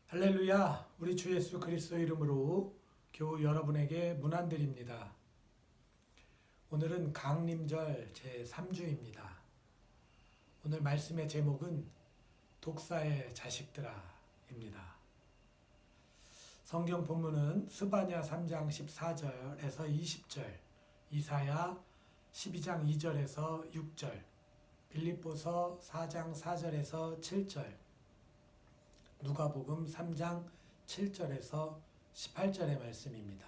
할렐루야, 우리 주 예수 그리스도 이름으로 교우 여러분에게 문안드립니다. 오늘은 강림절 제3주입니다. 오늘 말씀의 제목은 독사의 자식들아입니다. 성경 본문은 스바냐 3장 14절에서 20절, 이사야 12장 2절에서 6절, 빌립보서 4장 4절에서 7절, 누가복음 3장 7절에서 18절의 말씀입니다.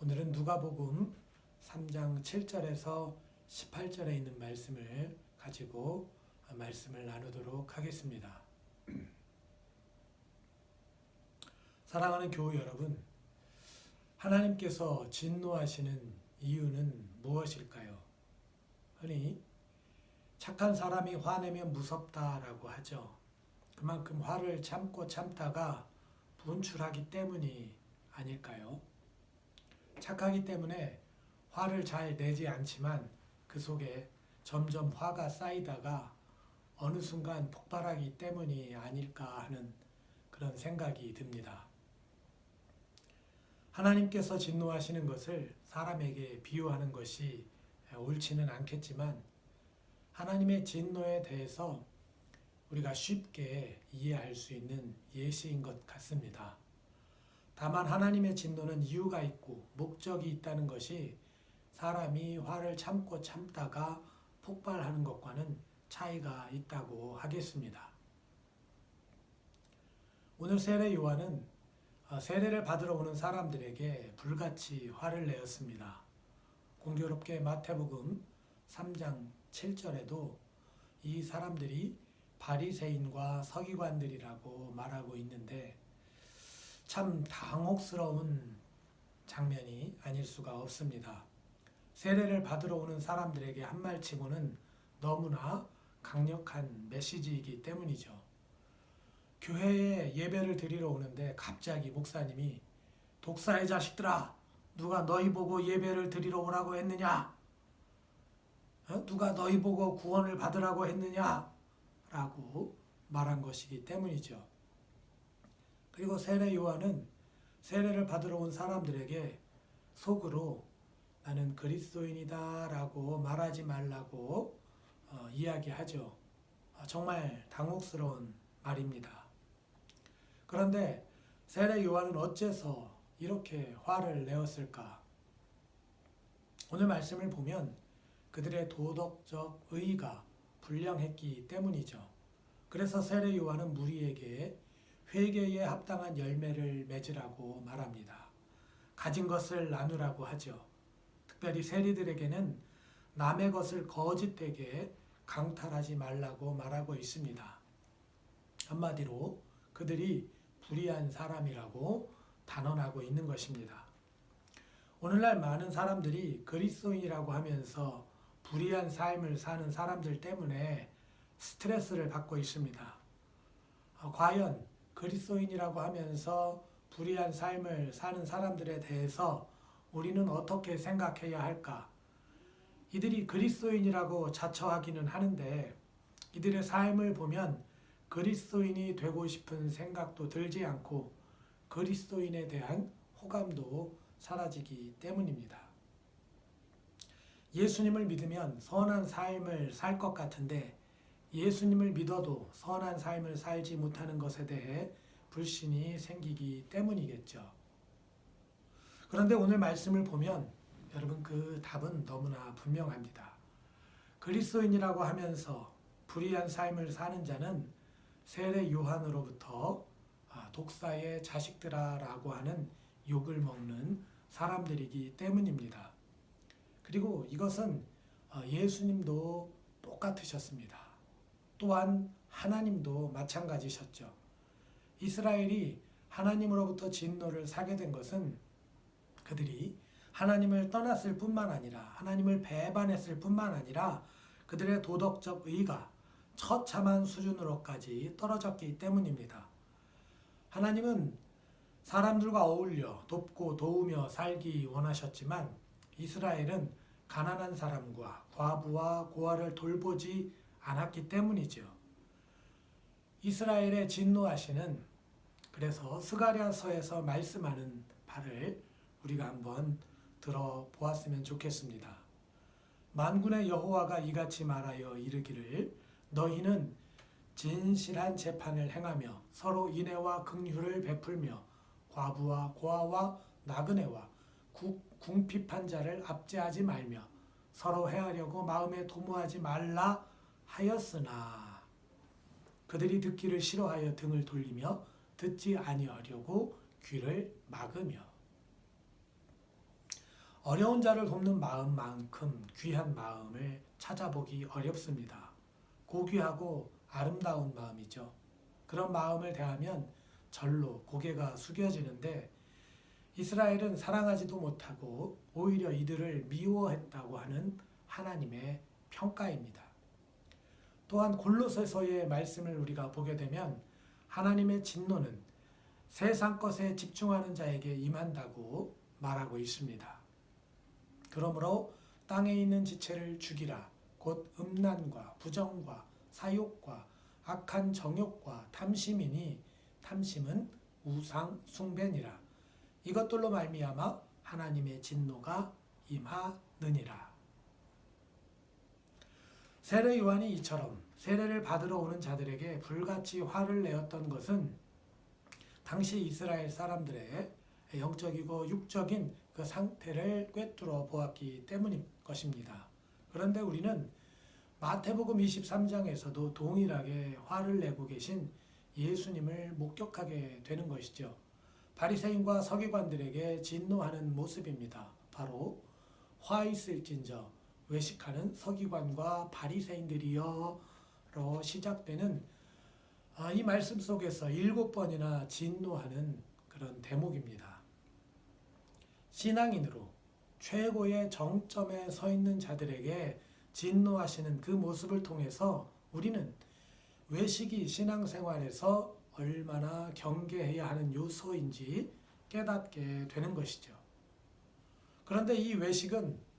오늘은 누가복음 3장 7절에서 18절에 있는 말씀을 가지고 말씀을 나누도록 하겠습니다. 사랑하는 교우 여러분, 하나님께서 진노하시는 이유는 무엇일까요? 흔히 착한 사람이 화내면 무섭다라고 하죠. 그만큼 화를 참고 참다가 분출하기 때문이 아닐까요? 착하기 때문에 화를 잘 내지 않지만 그 속에 점점 화가 쌓이다가 어느 순간 폭발하기 때문이 아닐까 하는 그런 생각이 듭니다. 하나님께서 진노하시는 것을 사람에게 비유하는 것이 옳지는 않겠지만 하나님의 진노에 대해서 우리가 쉽게 이해할 수 있는 예시인 것 같습니다. 다만 하나님의 진노는 이유가 있고 목적이 있다는 것이 사람이 화를 참고 참다가 폭발하는 것과는 차이가 있다고 하겠습니다. 오늘 세례 요한은 세례를 받으러 오는 사람들에게 불같이 화를 내었습니다. 공교롭게 마태복음 3장 7절에도 이 사람들이 바리새인과 서기관들이라고 말하고 있는데 참 당혹스러운 장면이 아닐 수가 없습니다. 세례를 받으러 오는 사람들에게 한 말치고는 너무나 강력한 메시지이기 때문이죠. 교회에 예배를 드리러 오는데 갑자기 목사님이 독사의 자식들아, 누가 너희 보고 예배를 드리러 오라고 했느냐? 누가 너희 보고 구원을 받으라고 했느냐? 라고 말한 것이기 때문이죠. 그리고 세례 요한은 세례를 받으러 온 사람들에게 속으로 나는 그리스도인이다 라고 말하지 말라고 이야기하죠. 정말 당혹스러운 말입니다. 그런데 세례 요한은 어째서 이렇게 화를 내었을까? 오늘 말씀을 보면 그들의 도덕적 의의가 불량했기 때문이죠. 그래서 세례 요한은 무리에게 회개에 합당한 열매를 맺으라고 말합니다. 가진 것을 나누라고 하죠. 특별히 세리들에게는 남의 것을 거짓되게 강탈하지 말라고 말하고 있습니다. 한마디로 그들이 불의한 사람이라고 단언하고 있는 것입니다. 오늘날 많은 사람들이 그리스도인이라고 하면서 불의한 삶을 사는 사람들 때문에 스트레스를 받고 있습니다. 과연 그리스도인이라고 하면서 불의한 삶을 사는 사람들에 대해서 우리는 어떻게 생각해야 할까? 이들이 그리스도인이라고 자처하기는 하는데 이들의 삶을 보면 그리스도인이 되고 싶은 생각도 들지 않고 그리스도인에 대한 호감도 사라지기 때문입니다. 예수님을 믿으면 선한 삶을 살 것 같은데 예수님을 믿어도 선한 삶을 살지 못하는 것에 대해 불신이 생기기 때문이겠죠. 그런데 오늘 말씀을 보면 여러분 그 답은 너무나 분명합니다. 그리스도인이라고 하면서 불의한 삶을 사는 자는 세례 요한으로부터 독사의 자식들아라고 하는 욕을 먹는 사람들이기 때문입니다. 그리고 이것은 예수님도 똑같으셨습니다. 또한 하나님도 마찬가지셨죠. 이스라엘이 하나님으로부터 진노를 사게 된 것은 그들이 하나님을 떠났을 뿐만 아니라 하나님을 배반했을 뿐만 아니라 그들의 도덕적 의의가 처참한 수준으로까지 떨어졌기 때문입니다. 하나님은 사람들과 어울려 돕고 도우며 살기 원하셨지만 이스라엘은 가난한 사람과 과부와 고아를 돌보지 않았기 때문이죠. 이스라엘에 진노하시는, 그래서 스가랴서에서 말씀하는 바를 우리가 한번 들어보았으면 좋겠습니다. 만군의 여호와가 이같이 말하여 이르기를 너희는 진실한 재판을 행하며 서로 인애와 긍휼을 베풀며 과부와 고아와 나그네와 궁핍한 자를 압제하지 말며 서로 해하려고 마음에 도모하지 말라 하였으나 그들이 듣기를 싫어하여 등을 돌리며 듣지 아니하려고 귀를 막으며. 어려운 자를 돕는 마음만큼 귀한 마음을 찾아보기 어렵습니다. 고귀하고 아름다운 마음이죠. 그런 마음을 대하면 절로 고개가 숙여지는데 이스라엘은 사랑하지도 못하고 오히려 이들을 미워했다고 하는 하나님의 평가입니다. 또한 골로새서의 말씀을 우리가 보게 되면 하나님의 진노는 세상 것에 집중하는 자에게 임한다고 말하고 있습니다. 그러므로 땅에 있는 지체를 죽이라. 곧 음란과 부정과 사욕과 악한 정욕과 탐심이니 탐심은 우상 숭배니라. 이것들로 말미암아 하나님의 진노가 임하느니라. 세례 요한이 이처럼 세례를 받으러 오는 자들에게 불같이 화를 내었던 것은 당시 이스라엘 사람들의 영적이고 육적인 그 상태를 꿰뚫어 보았기 때문인 것입니다. 그런데 우리는 마태복음 23장에서도 동일하게 화를 내고 계신 예수님을 목격하게 되는 것이죠. 바리새인과 서기관들에게 진노하는 모습입니다. 바로 화 있을진저 외식하는 서기관과 바리새인들이여로 시작되는 이 말씀 속에서 7번이나 진노하는 그런 대목입니다. 신앙인으로 최고의 정점에 서 있는 자들에게 진노하시는 그 모습을 통해서 우리는 외식이 신앙생활에서 얼마나 경계해야 하는 요소인지 깨닫게 되는 것이죠. 그런데 이 외식은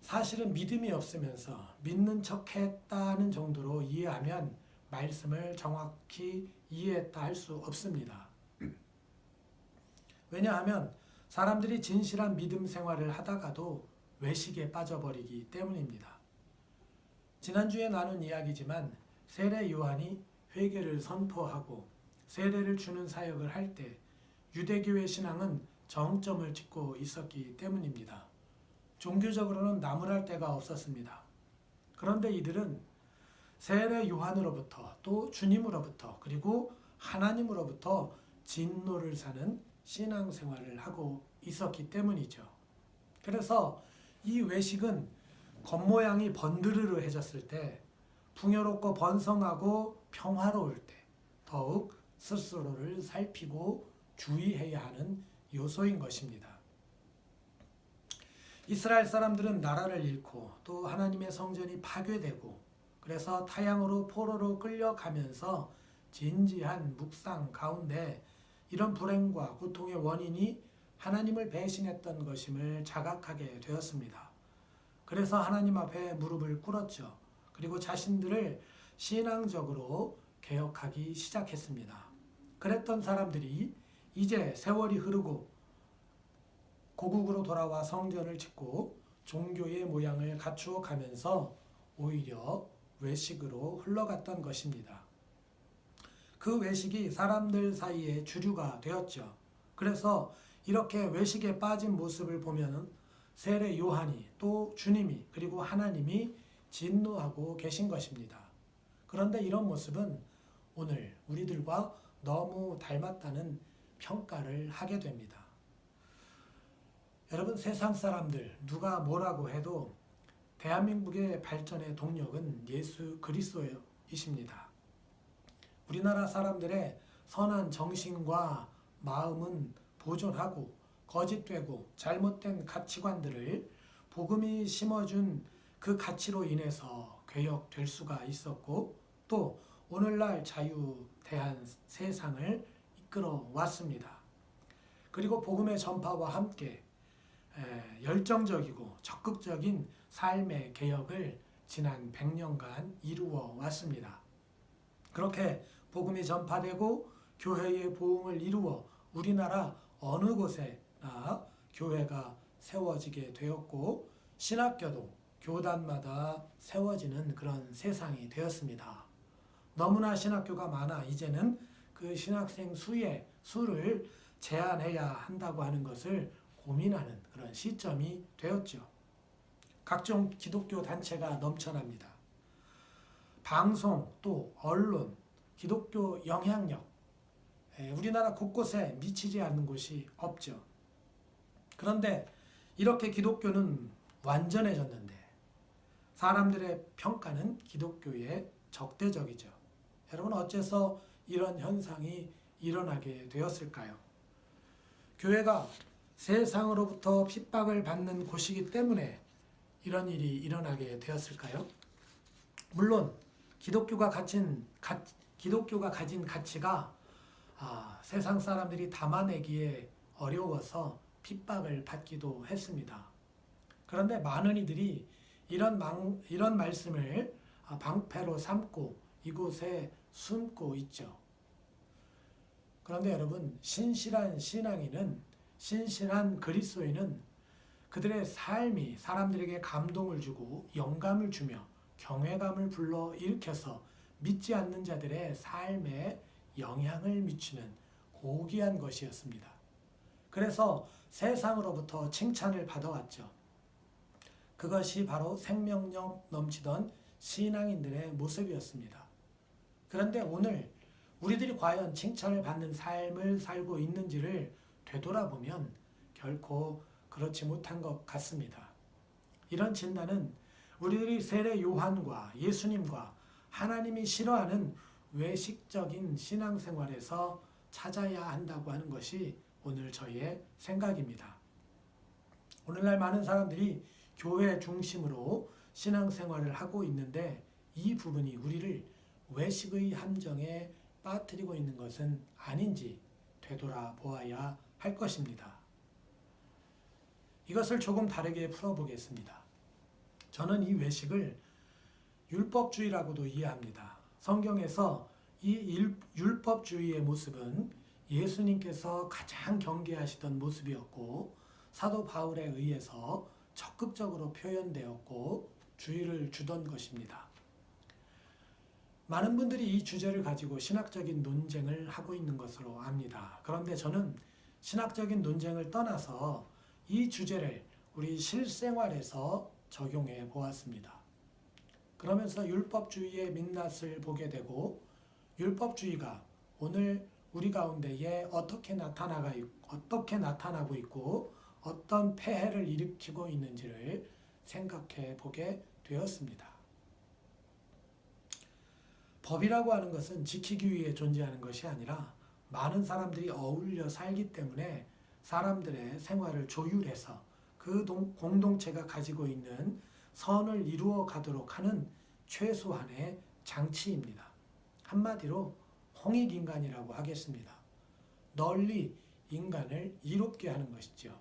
사실은 믿음이 없으면서 믿는 척 했다는 정도로 이해하면 말씀을 정확히 이해했다 할 수 없습니다. 왜냐하면 사람들이 진실한 믿음 생활을 하다가도 외식에 빠져버리기 때문입니다. 지난주에 나눈 이야기지만 세례 요한이 회개를 선포하고 세례를 주는 사역을 할 때 유대교의 신앙은 정점을 찍고 있었기 때문입니다. 종교적으로는 나무랄 데가 없었습니다. 그런데 이들은 세례 요한으로부터 또 주님으로부터 그리고 하나님으로부터 진노를 사는 신앙생활을 하고 있었기 때문이죠. 그래서 이 외식은 겉모양이 번드르르해졌을 때, 풍요롭고 번성하고 평화로울 때 더욱 스스로를 살피고 주의해야 하는 요소인 것입니다. 이스라엘 사람들은 나라를 잃고 또 하나님의 성전이 파괴되고 그래서 타향으로 포로로 끌려가면서 진지한 묵상 가운데 이런 불행과 고통의 원인이 하나님을 배신했던 것임을 자각하게 되었습니다. 그래서 하나님 앞에 무릎을 꿇었죠. 그리고 자신들을 신앙적으로 개혁하기 시작했습니다. 그랬던 사람들이 이제 세월이 흐르고 고국으로 돌아와 성전을 짓고 종교의 모양을 갖추어 가면서 오히려 외식으로 흘러갔던 것입니다. 그 외식이 사람들 사이에 주류가 되었죠. 그래서 이렇게 외식에 빠진 모습을 보면 세례 요한이 또 주님이 그리고 하나님이 진노하고 계신 것입니다. 그런데 이런 모습은 오늘 우리들과 너무 닮았다는 평가를 하게 됩니다. 여러분, 세상 사람들 누가 뭐라고 해도 대한민국의 발전의 동력은 예수 그리스도이십니다. 우리나라 사람들의 선한 정신과 마음은 보존하고 거짓되고 잘못된 가치관들을 복음이 심어준 그 가치로 인해서 개혁될 수가 있었고 또 오늘날 자유대한 세상을 이끌어 왔습니다. 그리고 복음의 전파와 함께 열정적이고 적극적인 삶의 개혁을 지난 100년간 이루어 왔습니다. 그렇게 복음이 전파되고 교회의 보응을 이루어 우리나라 어느 곳에나 교회가 세워지게 되었고 신학교도 교단마다 세워지는 그런 세상이 되었습니다. 너무나 신학교가 많아 이제는 그 신학생 수를 제한해야 한다고 하는 것을 고민하는 그런 시점이 되었죠. 각종 기독교 단체가 넘쳐납니다. 방송 또 언론, 기독교 영향력, 우리나라 곳곳에 미치지 않는 곳이 없죠. 그런데 이렇게 기독교는 완전해졌는데 사람들의 평가는 기독교에 적대적이죠. 여러분 어째서 이런 현상이 일어나게 되었을까요? 교회가 세상으로부터 핍박을 받는 곳이기 때문에 이런 일이 일어나게 되었을까요? 물론 기독교가 가진 가치가 세상 사람들이 담아내기에 어려워서 핍박을 받기도 했습니다. 그런데 많은 이들이 이런 말씀을 방패로 삼고 이곳에 숨고 있죠. 그런데 여러분, 신실한 신앙인은, 신실한 그리스도인은 그들의 삶이 사람들에게 감동을 주고 영감을 주며 경외감을 불러일으켜서 믿지 않는 자들의 삶에 영향을 미치는 고귀한 것이었습니다. 그래서 세상으로부터 칭찬을 받아왔죠. 그것이 바로 생명력 넘치던 신앙인들의 모습이었습니다. 그런데 오늘 우리들이 과연 칭찬을 받는 삶을 살고 있는지를 되돌아보면 결코 그렇지 못한 것 같습니다. 이런 진단은 우리들이 세례 요한과 예수님과 하나님이 싫어하는 외식적인 신앙생활에서 찾아야 한다고 하는 것이 오늘 저희의 생각입니다. 오늘날 많은 사람들이 교회 중심으로 신앙생활을 하고 있는데 이 부분이 우리를 외식의 함정에 빠뜨리고 있는 것은 아닌지 되돌아보아야 할 것입니다. 이것을 조금 다르게 풀어보겠습니다. 저는 이 외식을 율법주의라고도 이해합니다. 성경에서 이 율법주의의 모습은 예수님께서 가장 경계하시던 모습이었고 사도 바울에 의해서 적극적으로 표현되었고 주의를 주던 것입니다. 많은 분들이 이 주제를 가지고 신학적인 논쟁을 하고 있는 것으로 압니다. 그런데 저는 신학적인 논쟁을 떠나서 이 주제를 우리 실생활에서 적용해 보았습니다. 그러면서 율법주의의 민낯을 보게 되고 율법주의가 오늘 우리 가운데에 어떻게 나타나고 있고 어떤 폐해를 일으키고 있는지를 생각해 보게 되었습니다. 법이라고 하는 것은 지키기 위해 존재하는 것이 아니라 많은 사람들이 어울려 살기 때문에 사람들의 생활을 조율해서 그 공동체가 가지고 있는 선을 이루어 가도록 하는 최소한의 장치입니다. 한마디로 홍익인간이라고 하겠습니다. 널리 인간을 이롭게 하는 것이죠.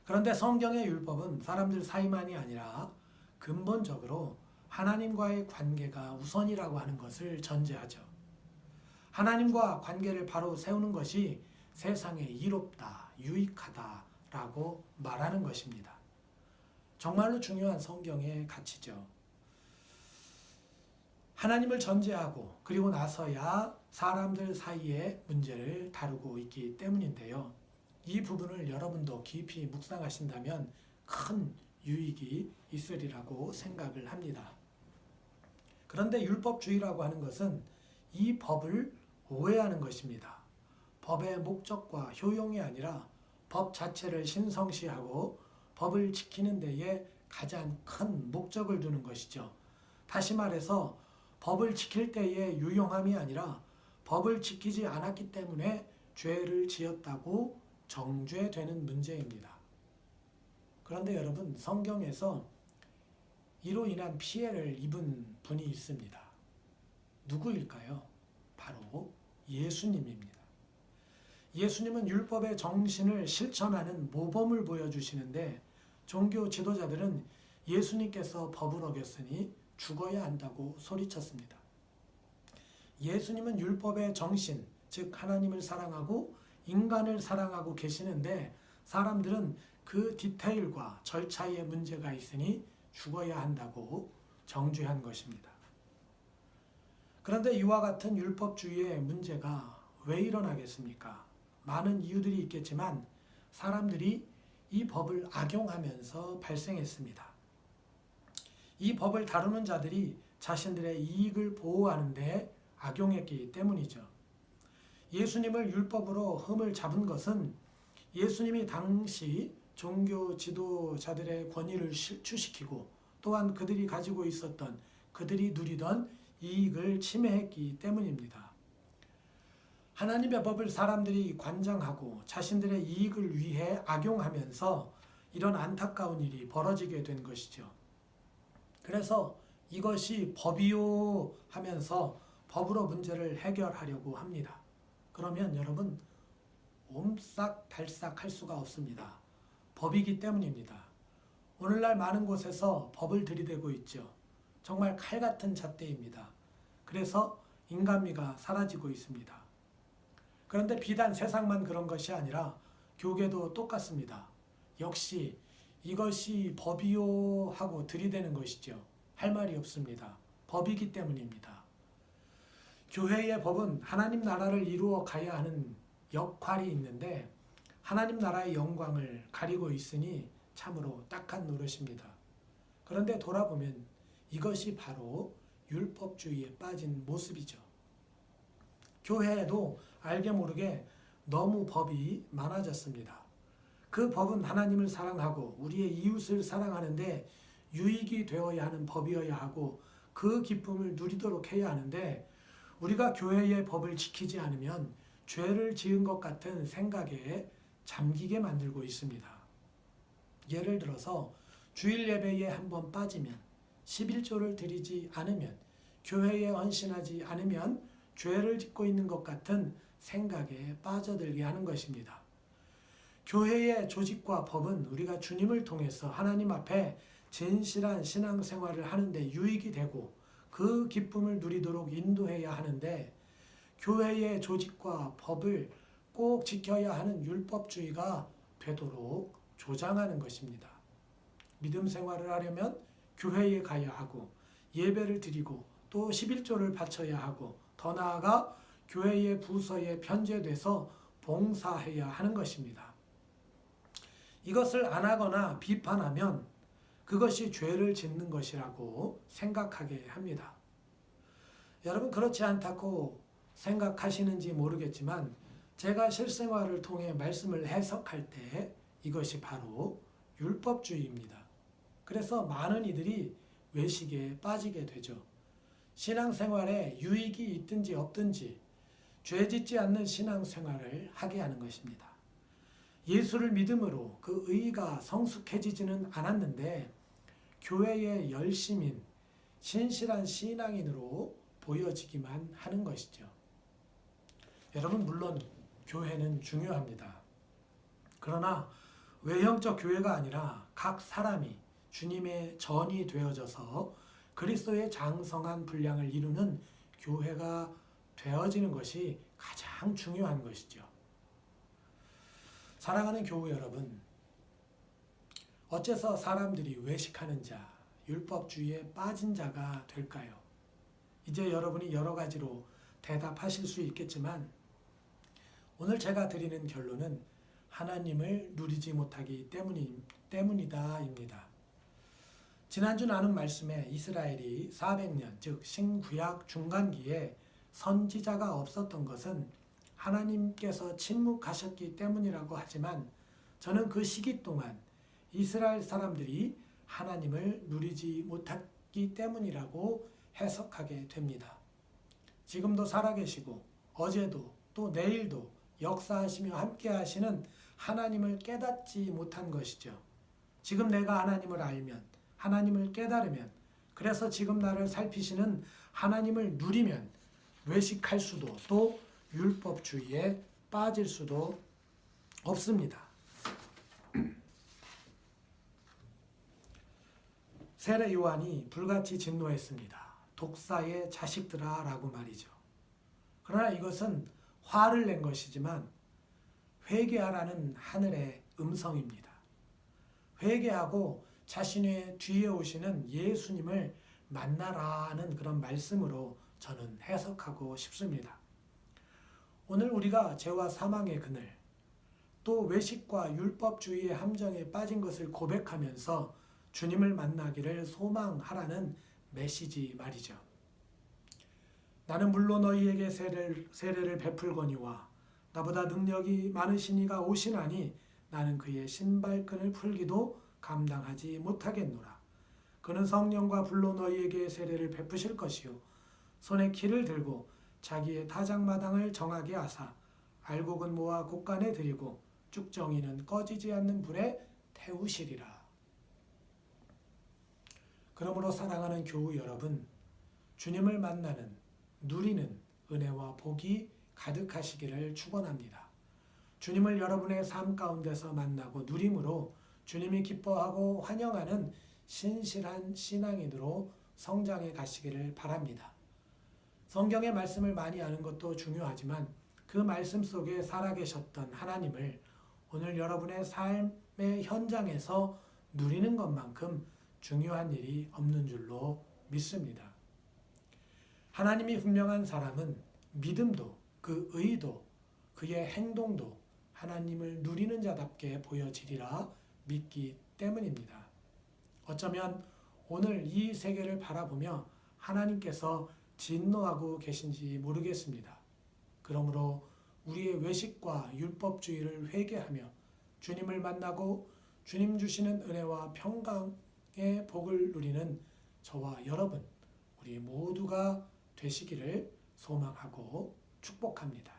그런데 성경의 율법은 사람들 사이만이 아니라 근본적으로 하나님과의 관계가 우선이라고 하는 것을 전제하죠. 하나님과 관계를 바로 세우는 것이 세상에 이롭다, 유익하다라고 말하는 것입니다. 정말로 중요한 성경의 가치죠. 하나님을 전제하고 그리고 나서야 사람들 사이의 문제를 다루고 있기 때문인데요. 이 부분을 여러분도 깊이 묵상하신다면 큰 유익이 있으리라고 생각을 합니다. 그런데 율법주의라고 하는 것은 이 법을 오해하는 것입니다. 법의 목적과 효용이 아니라 법 자체를 신성시하고 법을 지키는 데에 가장 큰 목적을 두는 것이죠. 다시 말해서 법을 지킬 때의 유용함이 아니라 법을 지키지 않았기 때문에 죄를 지었다고 정죄되는 문제입니다. 그런데 여러분, 성경에서 이로 인한 피해를 입은 분이 있습니다. 누구일까요? 바로 예수님입니다. 예수님은 율법의 정신을 실천하는 모범을 보여주시는데 종교 지도자들은 예수님께서 법을 어겼으니 죽어야 한다고 소리쳤습니다. 예수님은 율법의 정신, 즉 하나님을 사랑하고 인간을 사랑하고 계시는데 사람들은 그 디테일과 절차에 문제가 있으니 죽어야 한다고 정죄한 것입니다. 그런데 이와 같은 율법주의의 문제가 왜 일어나겠습니까? 많은 이유들이 있겠지만 사람들이 이 법을 악용하면서 발생했습니다. 이 법을 다루는 자들이 자신들의 이익을 보호하는 데 악용했기 때문이죠. 예수님을 율법으로 흠을 잡은 것은 예수님이 당시 종교 지도자들의 권위를 실추시키고 또한 그들이 가지고 있었던 그들이 누리던 이익을 침해했기 때문입니다. 하나님의 법을 사람들이 관장하고 자신들의 이익을 위해 악용하면서 이런 안타까운 일이 벌어지게 된 것이죠. 그래서 이것이 법이요 하면서 법으로 문제를 해결하려고 합니다. 그러면 여러분 옴싹달싹 할 수가 없습니다. 법이기 때문입니다. 오늘날 많은 곳에서 법을 들이대고 있죠. 정말 칼 같은 잣대입니다. 그래서 인간미가 사라지고 있습니다. 그런데 비단 세상만 그런 것이 아니라 교계도 똑같습니다. 역시 이것이 법이요 하고 들이대는 것이죠. 할 말이 없습니다. 법이기 때문입니다. 교회의 법은 하나님 나라를 이루어 가야 하는 역할이 있는데 하나님 나라의 영광을 가리고 있으니 참으로 딱한 노릇입니다. 그런데 돌아보면 이것이 바로 율법주의에 빠진 모습이죠. 교회에도 알게 모르게 너무 법이 많아졌습니다. 그 법은 하나님을 사랑하고 우리의 이웃을 사랑하는데 유익이 되어야 하는 법이어야 하고 그 기쁨을 누리도록 해야 하는데 우리가 교회의 법을 지키지 않으면 죄를 지은 것 같은 생각에 잠기게 만들고 있습니다. 예를 들어서 주일 예배에 한번 빠지면 11조를 드리지 않으면 교회에 헌신하지 않으면 죄를 짓고 있는 것 같은 생각에 빠져들게 하는 것입니다. 교회의 조직과 법은 우리가 주님을 통해서 하나님 앞에 진실한 신앙생활을 하는데 유익이 되고 그 기쁨을 누리도록 인도해야 하는데 교회의 조직과 법을 꼭 지켜야 하는 율법주의가 되도록 조장하는 것입니다. 믿음 생활을 하려면 교회에 가야 하고 예배를 드리고 또 11조를 바쳐야 하고 더 나아가 교회의 부서에 편제돼서 봉사해야 하는 것입니다. 이것을 안 하거나 비판하면 그것이 죄를 짓는 것이라고 생각하게 합니다. 여러분 그렇지 않다고 생각하시는지 모르겠지만 제가 실생활을 통해 말씀을 해석할 때 이것이 바로 율법주의입니다. 그래서 많은 이들이 외식에 빠지게 되죠. 신앙생활에 유익이 있든지 없든지 죄짓지 않는 신앙생활을 하게 하는 것입니다. 예수를 믿음으로 그 의가 성숙해지지는 않았는데 교회의 열심인 신실한 신앙인으로 보여지기만 하는 것이죠. 여러분 물론 교회는 중요합니다. 그러나 외형적 교회가 아니라 각 사람이 주님의 전이 되어져서 그리스도의 장성한 분량을 이루는 교회가 되어지는 것이 가장 중요한 것이죠. 사랑하는 교우 여러분, 어째서 사람들이 외식하는 자, 율법주의에 빠진 자가 될까요? 이제 여러분이 여러 가지로 대답하실 수 있겠지만 오늘 제가 드리는 결론은 하나님을 누리지 못하기 때문이다입니다. 지난주 나눈 말씀에 이스라엘이 400년, 즉 신구약 중간기에 선지자가 없었던 것은 하나님께서 침묵하셨기 때문이라고 하지만 저는 그 시기 동안 이스라엘 사람들이 하나님을 누리지 못했기 때문이라고 해석하게 됩니다. 지금도 살아계시고 어제도 또 내일도 역사하시며 함께 하시는 하나님을 깨닫지 못한 것이죠. 지금 내가 하나님을 알면, 하나님을 깨달으면, 그래서 지금 나를 살피시는 하나님을 누리면 외식할 수도 또 율법주의에 빠질 수도 없습니다. 세례 요한이 불같이 진노했습니다. 독사의 자식들아 라고 말이죠. 그러나 이것은 화를 낸 것이지만 회개하라는 하늘의 음성입니다. 회개하고 자신의 뒤에 오시는 예수님을 만나라는 그런 말씀으로 저는 해석하고 싶습니다. 오늘 우리가 죄와 사망의 그늘, 또 외식과 율법주의의 함정에 빠진 것을 고백하면서 주님을 만나기를 소망하라는 메시지 말이죠. 나는 물론 너희에게 세례를 베풀거니와 나보다 능력이 많으신 이가 오시나니 나는 그의 신발끈을 풀기도 감당하지 못하겠노라. 그는 성령과 불로 너희에게 세례를 베푸실 것이요 손에 키를 들고 자기의 타작마당을 정하게 하사 알곡은 모아 곳간에 들이고 쭉정이는 꺼지지 않는 불에 태우시리라. 그러므로 사랑하는 교우 여러분, 주님을 만나는 누리는 은혜와 복이 가득하시기를 축원합니다. 주님을 여러분의 삶 가운데서 만나고 누림으로 주님이 기뻐하고 환영하는 신실한 신앙인으로 성장해 가시기를 바랍니다. 성경의 말씀을 많이 아는 것도 중요하지만 그 말씀 속에 살아계셨던 하나님을 오늘 여러분의 삶의 현장에서 누리는 것만큼 중요한 일이 없는 줄로 믿습니다. 하나님이 분명한 사람은 믿음도 그 의도 그의 행동도 하나님을 누리는 자답게 보여지리라 믿기 때문입니다. 어쩌면 오늘 이 세계를 바라보며 하나님께서 진노하고 계신지 모르겠습니다. 그러므로 우리의 외식과 율법주의를 회개하며 주님을 만나고 주님 주시는 은혜와 평강의 복을 누리는 저와 여러분, 우리 모두가 되시기를 소망하고 축복합니다.